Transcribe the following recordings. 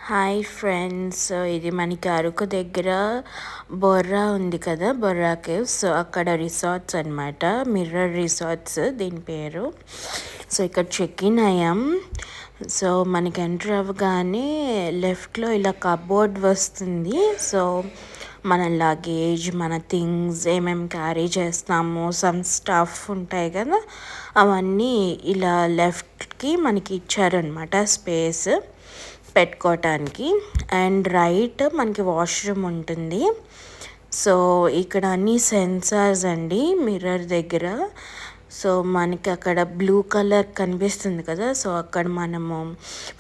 Hi friends. So ఇది మనకి అరకు దగ్గర బొర్రా ఉంది కదా, బొర్రా కేవ్స్. సో అక్కడ రిసార్ట్స్ అనమాట, మిర్రర్ రిసార్ట్స్ దీని పేరు. సో ఇక్కడ చెక్ ఇన్ అయ్యాం. సో మనకి ఎంటర్ అవ్వగానే లెఫ్ట్లో ఇలా కబోర్డ్ వస్తుంది. సో మన లగేజ్, మన థింగ్స్ ఏమేమి క్యారీ చేస్తాము, సమ్ స్టఫ్ ఉంటాయి కదా, అవన్నీ ఇలా లెఫ్ట్కి మనకి ఇచ్చారనమాట స్పేస్ పెట్టుకోవటానికి. అండ్ రైట్ మనకి వాష్రూమ్ ఉంటుంది. సో ఇక్కడ అన్ని సెన్సార్స్ అండి మిర్రర్ దగ్గర. సో మనకి అక్కడ బ్లూ కలర్ కనిపిస్తుంది కదా, సో అక్కడ మనము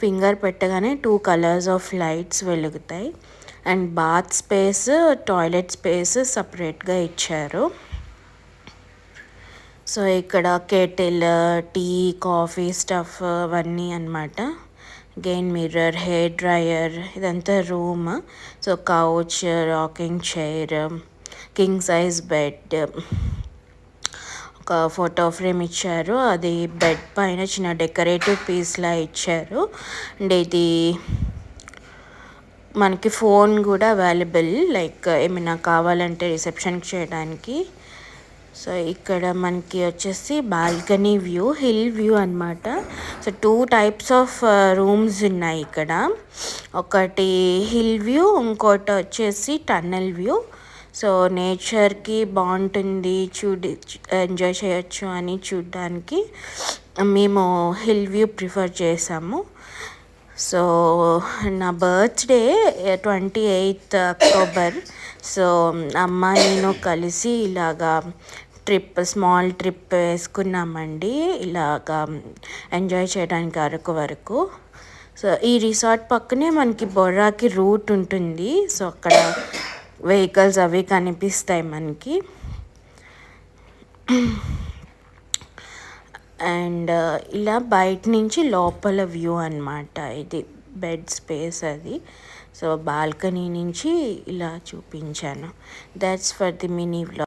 ఫింగర్ పెట్టగానే 2 కలర్స్ ఆఫ్ లైట్స్ వెలుగుతాయి. And bath space, toilet space సపరేట్గా ఇచ్చారు. సో ఇక్కడ కెటిల్, టీ, కాఫీ స్టఫ్ అవన్నీ అనమాట. అగైన్ మిర్రర్, హెయిర్ డ్రయర్, ఇదంతా room. So couch, rocking chair, king size bed, ఒక ఫోటో ఫ్రేమ్ ఇచ్చారు. అది బెడ్ పైన చిన్న డెకరేటివ్ పీస్లా ఇచ్చారు. అండ్ ఇది మనకి ఫోన్ కూడా అవైలబుల్, లైక్ ఏమైనా కావాలంటే రిసెప్షన్కి చేయడానికి. సో ఇక్కడ మనకి వచ్చేసి బాల్కనీ వ్యూ, హిల్ వ్యూ అనమాట. సో 2 టైప్స్ ఆఫ్ రూమ్స్ ఉన్నాయి ఇక్కడ. ఒకటి హిల్ వ్యూ, ఇంకోటి వచ్చేసి టన్నెల్ వ్యూ. సో నేచర్కి బాగుంటుంది, ఎంజాయ్ చేయొచ్చు అని చూడడానికి మేము హిల్ వ్యూ ప్రిఫర్ చేసాము. సో నా బర్త్డే 28th అక్టోబర్. సో అమ్మ నేను కలిసి ఇలాగా స్మాల్ ట్రిప్ వేసుకున్నామండి, ఇలాగా ఎంజాయ్ చేయడానికి అరకు వరకు. సో ఈ రిసార్ట్ పక్కనే మనకి బొర్రాకి రూట్ ఉంటుంది. సో అక్కడ వెహికల్స్ అవి కనిపిస్తాయి మనకి. అండ్ ఇలా బయట నుంచి లోపల వ్యూ అనమాట. ఇది బెడ్ స్పేస్ అది. సో బాల్కనీ నుంచి ఇలా చూపించాను. That's for the mini vlog.